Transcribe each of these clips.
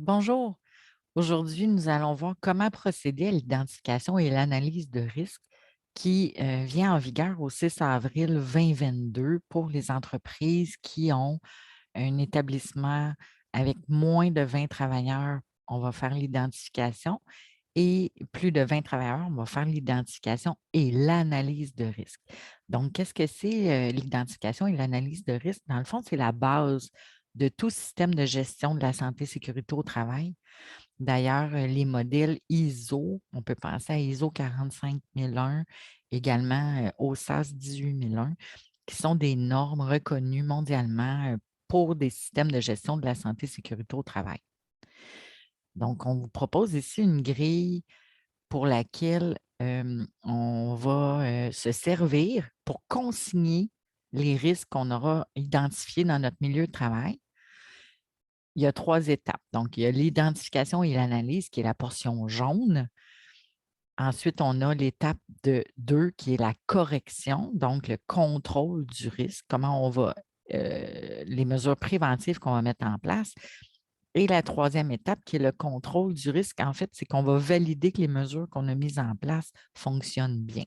Bonjour. Aujourd'hui, nous allons voir comment procéder à l'identification et l'analyse de risques qui vient en vigueur au 6 avril 2022 pour les entreprises qui ont un établissement avec moins de 20 travailleurs. On va faire l'identification et plus de 20 travailleurs, on va faire l'identification et l'analyse de risque. Donc, qu'est-ce que c'est l'identification et l'analyse de risque? Dans le fond, c'est la base de tout système de gestion de la santé et sécurité au travail. D'ailleurs, les modèles ISO, on peut penser à ISO 45001, également OSAS 18001, qui sont des normes reconnues mondialement pour des systèmes de gestion de la santé et sécurité au travail. Donc, on vous propose ici une grille pour laquelle on va se servir pour consigner les risques qu'on aura identifiés dans notre milieu de travail. Il y a 3 étapes. Donc, il y a l'identification et l'analyse, qui est la portion jaune. Ensuite, on a l'étape de 2 qui est la correction, donc le contrôle du risque, comment on va les mesures préventives qu'on va mettre en place. Et la troisième étape qui est le contrôle du risque, en fait, c'est qu'on va valider que les mesures qu'on a mises en place fonctionnent bien.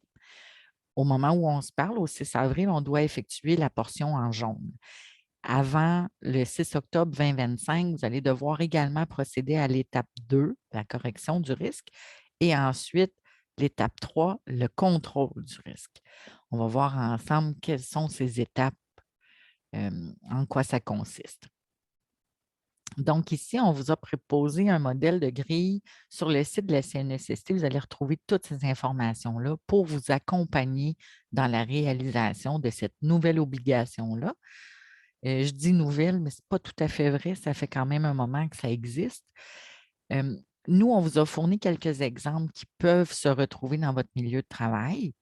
Au moment où on se parle, au 6 avril, on doit effectuer la portion en jaune. Avant le 6 octobre 2025, vous allez devoir également procéder à l'étape 2, la correction du risque, et ensuite l'étape 3, le contrôle du risque. On va voir ensemble quelles sont ces étapes, en quoi ça consiste. Donc ici, on vous a proposé un modèle de grille sur le site de la CNESST. Vous allez retrouver toutes ces informations-là pour vous accompagner dans la réalisation de cette nouvelle obligation-là. Je dis nouvelle, mais ce n'est pas tout à fait vrai. Ça fait quand même un moment que ça existe. Nous, on vous a fourni quelques exemples qui peuvent se retrouver dans votre milieu de travail.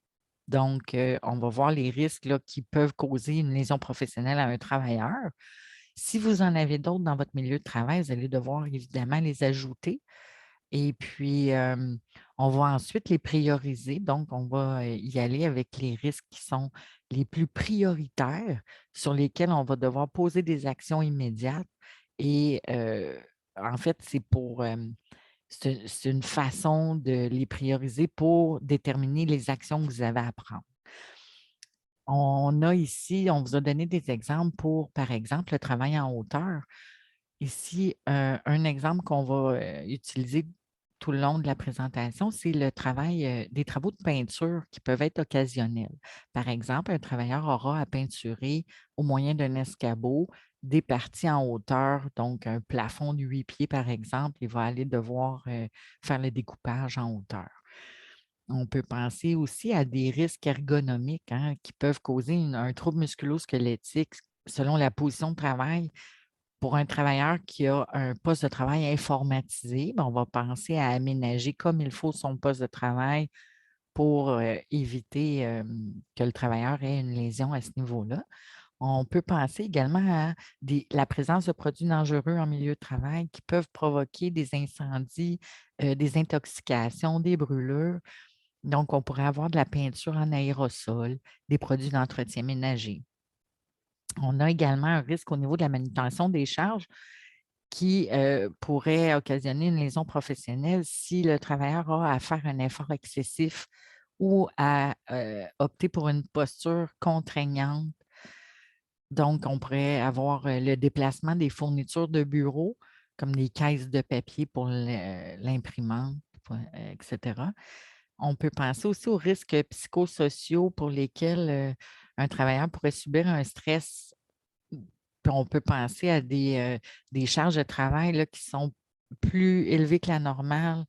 Donc, on va voir les risques là, qui peuvent causer une lésion professionnelle à un travailleur. Si vous en avez d'autres dans votre milieu de travail, vous allez devoir évidemment les ajouter. Et puis, on va ensuite les prioriser. Donc, on va y aller avec les risques qui sont les plus prioritaires, sur lesquels on va devoir poser des actions immédiates. Et en fait, c'est une façon de les prioriser pour déterminer les actions que vous avez à prendre. On a ici, on vous a donné des exemples pour, par exemple, le travail en hauteur. Ici, un exemple qu'on va utiliser tout le long de la présentation, c'est le travail, des travaux de peinture qui peuvent être occasionnels. Par exemple, un travailleur aura à peinturer au moyen d'un escabeau des parties en hauteur, donc un plafond de 8 pieds, par exemple, il va aller devoir faire le découpage en hauteur. On peut penser aussi à des risques ergonomiques qui peuvent causer un trouble musculo-squelettique selon la position de travail. Pour un travailleur qui a un poste de travail informatisé, on va penser à aménager comme il faut son poste de travail pour éviter que le travailleur ait une lésion à ce niveau-là. On peut penser également à la présence de produits dangereux en milieu de travail qui peuvent provoquer des incendies, des intoxications, des brûlures. Donc, on pourrait avoir de la peinture en aérosol, des produits d'entretien ménager. On a également un risque au niveau de la manutention des charges qui pourrait occasionner une lésion professionnelle si le travailleur a à faire un effort excessif ou à opter pour une posture contraignante. Donc, on pourrait avoir le déplacement des fournitures de bureau, comme des caisses de papier pour l'imprimante, etc. On peut penser aussi aux risques psychosociaux pour lesquels un travailleur pourrait subir un stress. Puis on peut penser à des charges de travail là, qui sont plus élevées que la normale.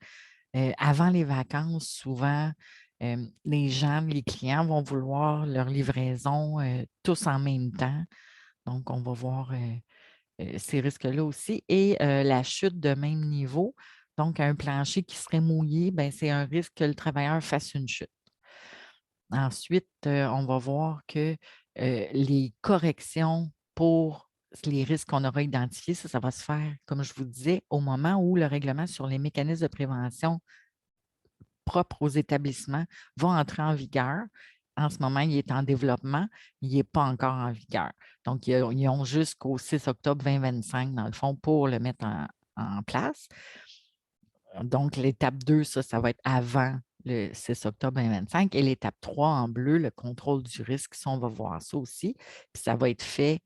Avant les vacances, souvent, les gens, les clients vont vouloir leur livraison tous en même temps. Donc, on va voir ces risques-là aussi. Et la chute de même niveau, donc un plancher qui serait mouillé, ben, c'est un risque que le travailleur fasse une chute. Ensuite, on va voir que les corrections pour les risques qu'on aura identifiés, ça va se faire, comme je vous disais, au moment où le règlement sur les mécanismes de prévention propres aux établissements va entrer en vigueur. En ce moment, il est en développement, il n'est pas encore en vigueur. Donc, ils ont jusqu'au 6 octobre 2025, dans le fond, pour le mettre en place. Donc, l'étape 2, ça va être avant le 6 octobre 2025. Et l'étape 3, en bleu, le contrôle du risque, ça, on va voir ça aussi. Puis ça va être fait,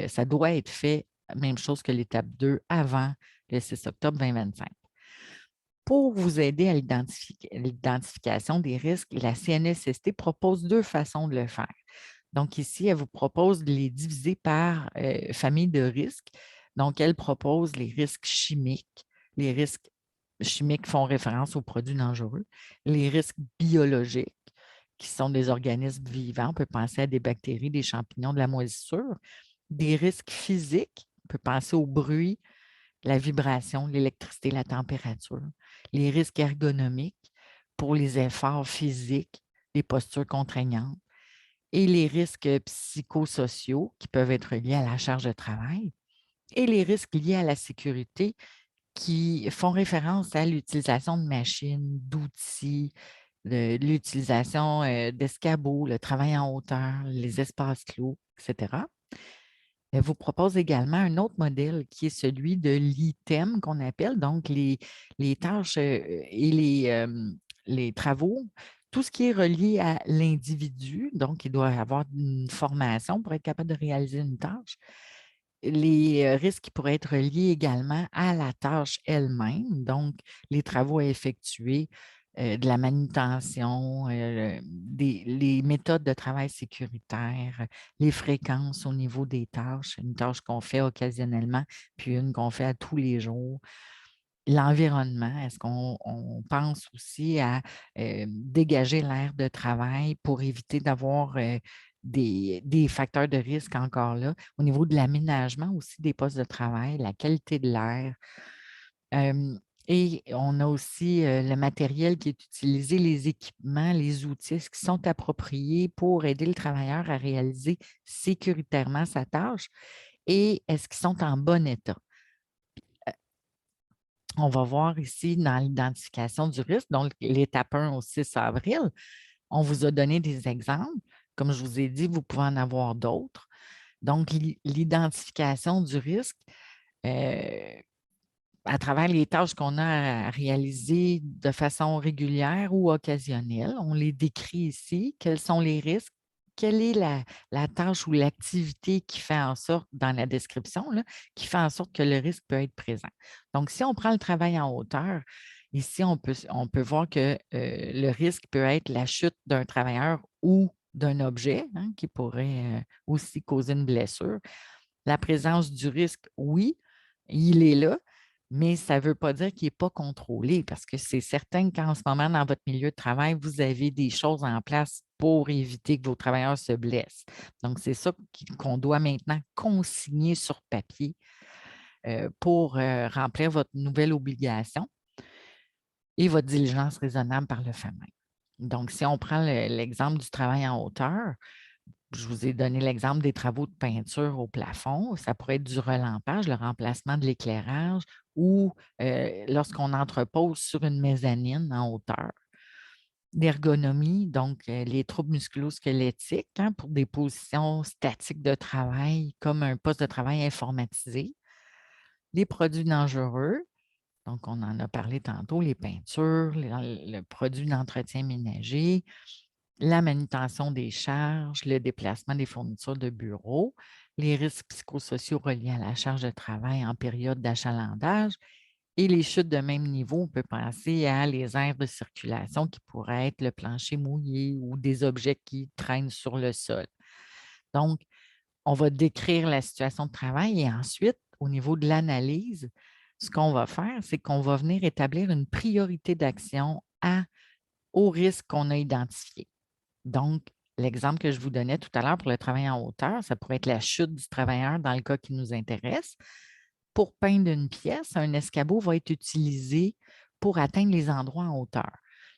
ça doit être fait, même chose que l'étape 2, avant le 6 octobre 2025. Pour vous aider à l'identification des risques, la CNESST propose 2 façons de le faire. Donc ici, elle vous propose de les diviser par famille de risques. Donc, elle propose les risques chimiques. Les risques chimiques font référence aux produits dangereux. Les risques biologiques, qui sont des organismes vivants. On peut penser à des bactéries, des champignons, de la moisissure. Des risques physiques, on peut penser au bruit, la vibration, l'électricité, la température. Les risques ergonomiques pour les efforts physiques, les postures contraignantes et les risques psychosociaux qui peuvent être liés à la charge de travail et les risques liés à la sécurité qui font référence à l'utilisation de machines, d'outils, l'utilisation d'escabeaux, le travail en hauteur, les espaces clos, etc. Elle vous propose également un autre modèle qui est celui de l'item qu'on appelle, donc les tâches et les travaux, tout ce qui est relié à l'individu, donc il doit avoir une formation pour être capable de réaliser une tâche. Les risques qui pourraient être liés également à la tâche elle-même, donc les travaux à effectuer, de la manutention, les méthodes de travail sécuritaires, les fréquences au niveau des tâches, une tâche qu'on fait occasionnellement, puis une qu'on fait à tous les jours. L'environnement, est-ce qu'on pense aussi à dégager l'air de travail pour éviter d'avoir des facteurs de risque encore là? Au niveau de l'aménagement aussi des postes de travail, la qualité de l'air. Et on a aussi le matériel qui est utilisé, les équipements, les outils, est-ce qu'ils sont appropriés pour aider le travailleur à réaliser sécuritairement sa tâche et est-ce qu'ils sont en bon état? On va voir ici dans l'identification du risque, donc l'étape 1 au 6 avril, on vous a donné des exemples. Comme je vous ai dit, vous pouvez en avoir d'autres. Donc, l'identification du risque, euh, à travers les tâches qu'on a à réaliser de façon régulière ou occasionnelle. On les décrit ici. Quels sont les risques? Quelle est la tâche ou l'activité qui fait en sorte, dans la description, là, qui fait en sorte que le risque peut être présent? Donc, si on prend le travail en hauteur, ici, on peut voir que le risque peut être la chute d'un travailleur ou d'un objet hein, qui pourrait aussi causer une blessure. La présence du risque, oui, il est là, mais ça ne veut pas dire qu'il n'est pas contrôlé parce que c'est certain qu'en ce moment, dans votre milieu de travail, vous avez des choses en place pour éviter que vos travailleurs se blessent. Donc, c'est ça qu'on doit maintenant consigner sur papier pour remplir votre nouvelle obligation et votre diligence raisonnable par le fait même. Donc, si on prend l'exemple du travail en hauteur, je vous ai donné l'exemple des travaux de peinture au plafond. Ça pourrait être du relampage, le remplacement de l'éclairage ou lorsqu'on entrepose sur une mezzanine en hauteur. L'ergonomie, donc les troubles musculo-squelettiques hein, pour des positions statiques de travail comme un poste de travail informatisé. Les produits dangereux, donc on en a parlé tantôt, les peintures, le produit d'entretien ménager, la manutention des charges, le déplacement des fournitures de bureau, les risques psychosociaux reliés à la charge de travail en période d'achalandage et les chutes de même niveau. On peut penser à les aires de circulation qui pourraient être le plancher mouillé ou des objets qui traînent sur le sol. Donc, on va décrire la situation de travail et ensuite, au niveau de l'analyse, ce qu'on va faire, c'est qu'on va venir établir une priorité d'action aux risques qu'on a identifiés. Donc, l'exemple que je vous donnais tout à l'heure pour le travail en hauteur, ça pourrait être la chute du travailleur dans le cas qui nous intéresse. Pour peindre une pièce, un escabeau va être utilisé pour atteindre les endroits en hauteur.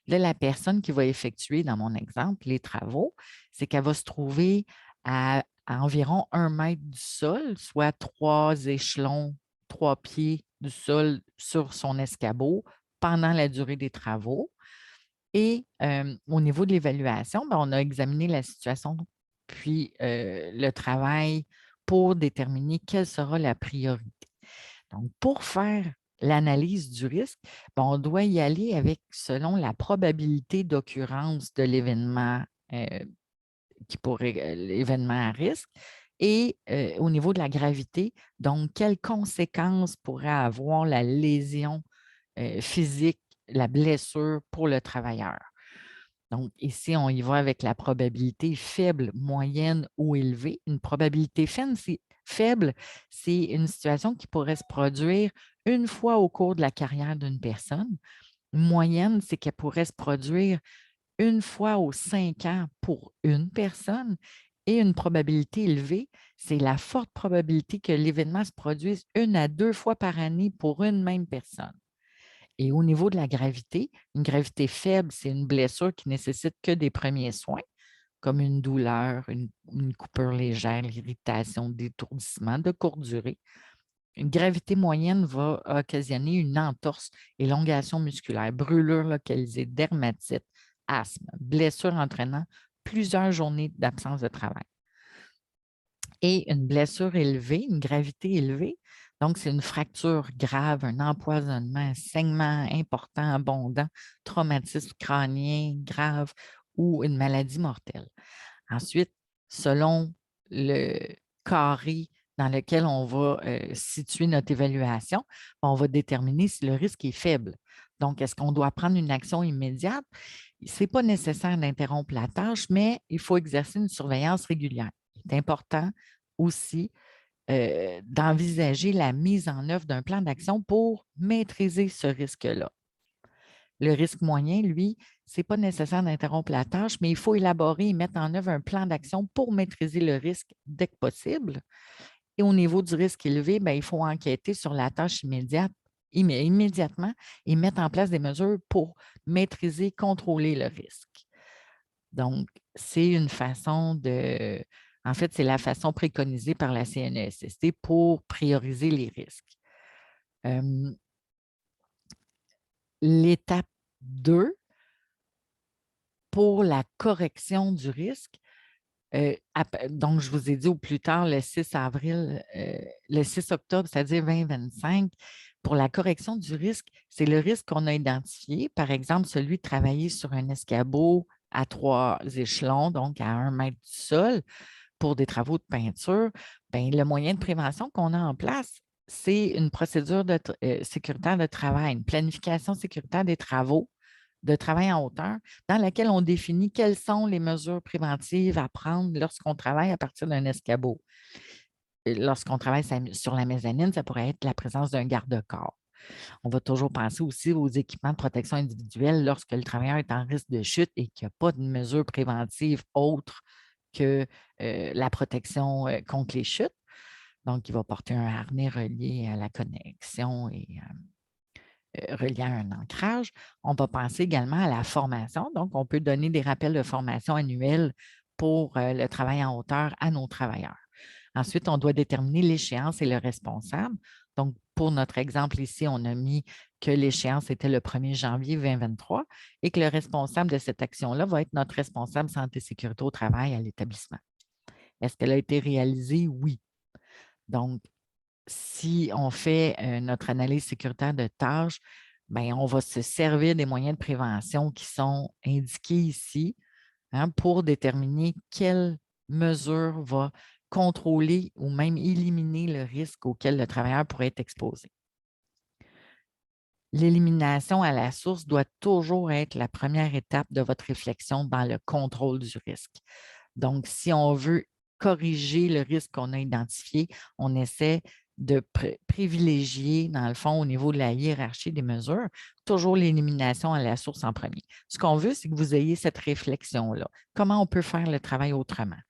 Là, la personne qui va effectuer, dans mon exemple, les travaux, c'est qu'elle va se trouver à environ 1 mètre du sol, soit 3 échelons, 3 pieds du sol sur son escabeau pendant la durée des travaux. Et au niveau de l'évaluation, on a examiné la situation puis le travail pour déterminer quelle sera la priorité. Donc, pour faire l'analyse du risque, ben, on doit y aller avec selon la probabilité d'occurrence de l'événement l'événement à risque et au niveau de la gravité, donc quelles conséquences pourrait avoir la lésion physique, la blessure pour le travailleur. Donc, ici, on y va avec la probabilité faible, moyenne ou élevée. Une probabilité faible, c'est une situation qui pourrait se produire une fois au cours de la carrière d'une personne. Moyenne, c'est qu'elle pourrait se produire une fois aux 5 ans pour une personne. Et une probabilité élevée, c'est la forte probabilité que l'événement se produise 1 à 2 fois par année pour une même personne. Et au niveau de la gravité, une gravité faible, c'est une blessure qui nécessite que des premiers soins, comme une douleur, une coupure légère, l'irritation, d'étourdissement de courte durée. Une gravité moyenne va occasionner une entorse, élongation musculaire, brûlure localisée, dermatite, asthme, blessure entraînant plusieurs journées d'absence de travail. Et une blessure élevée, une gravité élevée, donc c'est une fracture grave, un empoisonnement, un saignement important, abondant, traumatisme crânien grave ou une maladie mortelle. Ensuite, selon le carré dans lequel on va situer notre évaluation, on va déterminer si le risque est faible. Donc, est-ce qu'on doit prendre une action immédiate? Ce n'est pas nécessaire d'interrompre la tâche, mais il faut exercer une surveillance régulière. Il est important aussi d'envisager la mise en œuvre d'un plan d'action pour maîtriser ce risque-là. Le risque moyen, lui, ce n'est pas nécessaire d'interrompre la tâche, mais il faut élaborer et mettre en œuvre un plan d'action pour maîtriser le risque dès que possible. Et au niveau du risque élevé, bien, il faut enquêter sur la tâche immédiatement et mettre en place des mesures pour maîtriser, contrôler le risque. Donc, c'est une façon de… En fait, c'est la façon préconisée par la CNESST pour prioriser les risques. L'étape 2, pour la correction du risque, donc, je vous ai dit au plus tard, le 6 avril, le 6 octobre, c'est-à-dire 2025, pour la correction du risque, c'est le risque qu'on a identifié, par exemple, celui de travailler sur un escabeau à 3 échelons, donc à 1 mètre du sol, pour des travaux de peinture. Bien, le moyen de prévention qu'on a en place, c'est une procédure sécuritaire de travail, une planification sécuritaire des travaux de travail en hauteur, dans laquelle on définit quelles sont les mesures préventives à prendre lorsqu'on travaille à partir d'un escabeau. Lorsqu'on travaille sur la mezzanine, ça pourrait être la présence d'un garde-corps. On va toujours penser aussi aux équipements de protection individuelle lorsque le travailleur est en risque de chute et qu'il n'y a pas de mesure préventive autre que la protection contre les chutes. Donc, il va porter un harnais relié à la connexion et relié à un ancrage. On va penser également à la formation. Donc, on peut donner des rappels de formation annuels pour le travail en hauteur à nos travailleurs. Ensuite, on doit déterminer l'échéance et le responsable. Donc, pour notre exemple ici, on a mis que l'échéance était le 1er janvier 2023 et que le responsable de cette action-là va être notre responsable santé et sécurité au travail à l'établissement. Est-ce qu'elle a été réalisée? Oui. Donc, si on fait notre analyse sécuritaire de tâches, bien, on va se servir des moyens de prévention qui sont indiqués ici pour déterminer quelle mesure va contrôler ou même éliminer le risque auquel le travailleur pourrait être exposé. L'élimination à la source doit toujours être la première étape de votre réflexion dans le contrôle du risque. Donc, si on veut corriger le risque qu'on a identifié, on essaie de privilégier, dans le fond, au niveau de la hiérarchie des mesures, toujours l'élimination à la source en premier. Ce qu'on veut, c'est que vous ayez cette réflexion-là. Comment on peut faire le travail autrement?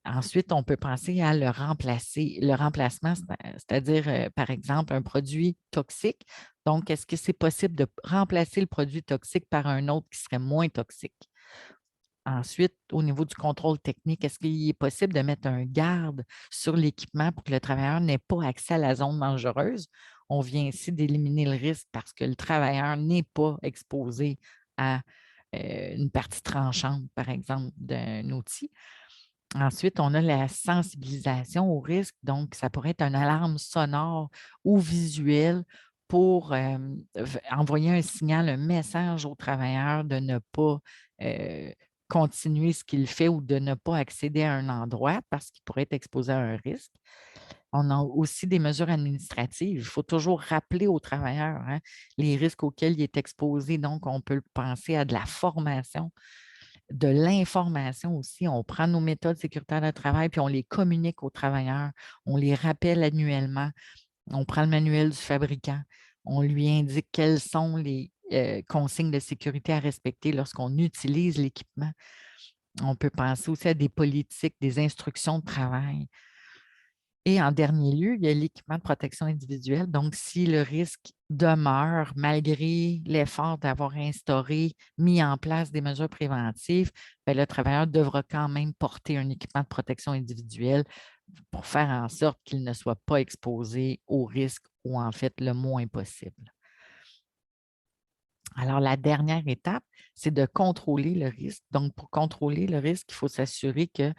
Ensuite, on peut penser à le remplacer. Le remplacement, c'est-à-dire, par exemple, un produit toxique. Donc, est-ce que c'est possible de remplacer le produit toxique par un autre qui serait moins toxique? Ensuite, au niveau du contrôle technique, est-ce qu'il est possible de mettre un garde sur l'équipement pour que le travailleur n'ait pas accès à la zone dangereuse? On vient ici d'éliminer le risque parce que le travailleur n'est pas exposé à une partie tranchante, par exemple, d'un outil. Ensuite, on a la sensibilisation au risque. Donc, ça pourrait être une alarme sonore ou visuelle pour envoyer un signal, un message aux travailleurs de ne pas continuer ce qu'il fait ou de ne pas accéder à un endroit parce qu'il pourrait être exposé à un risque. On a aussi des mesures administratives. Il faut toujours rappeler aux travailleurs hein, les risques auxquels il est exposé. Donc, on peut penser à de la formation, de l'information aussi. On prend nos méthodes sécuritaires de travail puis on les communique aux travailleurs. On les rappelle annuellement. On prend le manuel du fabricant. On lui indique quelles sont les consignes de sécurité à respecter lorsqu'on utilise l'équipement. On peut penser aussi à des politiques, des instructions de travail. Et en dernier lieu, il y a l'équipement de protection individuelle. Donc, si le risque demeure malgré l'effort d'avoir instauré, mis en place des mesures préventives, bien, le travailleur devra quand même porter un équipement de protection individuelle pour faire en sorte qu'il ne soit pas exposé au risque ou en fait le moins possible. Alors, la dernière étape, c'est de contrôler le risque. Donc, pour contrôler le risque, il faut s'assurer que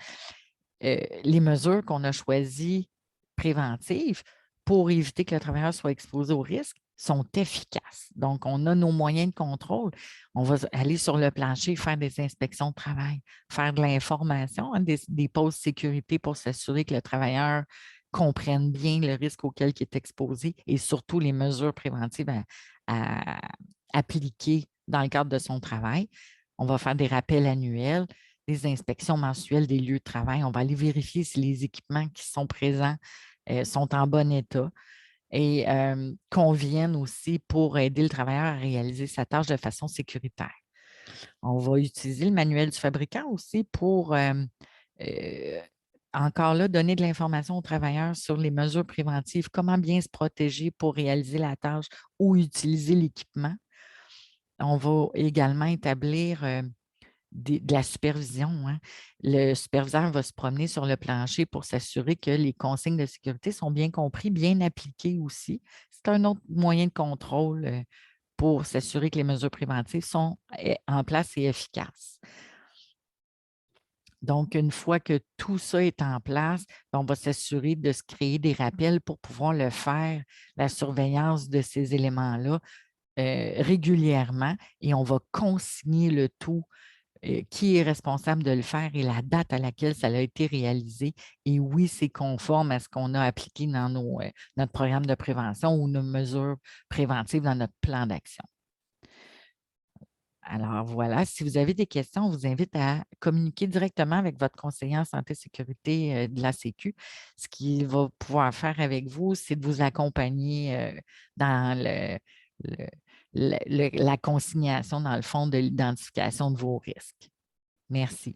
les mesures qu'on a choisies préventives pour éviter que le travailleur soit exposé au risque sont efficaces. Donc, on a nos moyens de contrôle. On va aller sur le plancher, faire des inspections de travail, faire de l'information, hein, des pauses sécurité pour s'assurer que le travailleur comprenne bien le risque auquel il est exposé et surtout les mesures préventives à appliquer dans le cadre de son travail. On va faire des rappels annuels, des inspections mensuelles des lieux de travail. On va aller vérifier si les équipements qui sont présents sont en bon état et conviennent aussi pour aider le travailleur à réaliser sa tâche de façon sécuritaire. On va utiliser le manuel du fabricant aussi pour encore là donner de l'information aux travailleurs sur les mesures préventives, comment bien se protéger pour réaliser la tâche ou utiliser l'équipement. On va également établir de la supervision. Hein. Le superviseur va se promener sur le plancher pour s'assurer que les consignes de sécurité sont bien comprises, bien appliquées aussi. C'est un autre moyen de contrôle pour s'assurer que les mesures préventives sont en place et efficaces. Donc, une fois que tout ça est en place, on va s'assurer de se créer des rappels pour pouvoir le faire, la surveillance de ces éléments-là régulièrement et on va consigner le tout qui est responsable de le faire et la date à laquelle ça a été réalisé. Et oui, c'est conforme à ce qu'on a appliqué dans notre programme de prévention ou nos mesures préventives dans notre plan d'action. Alors voilà, si vous avez des questions, on vous invite à communiquer directement avec votre conseiller en santé et sécurité de la Sécu. Ce qu'il va pouvoir faire avec vous, c'est de vous accompagner dans la consignation, dans le fond, de l'identification de vos risques. Merci.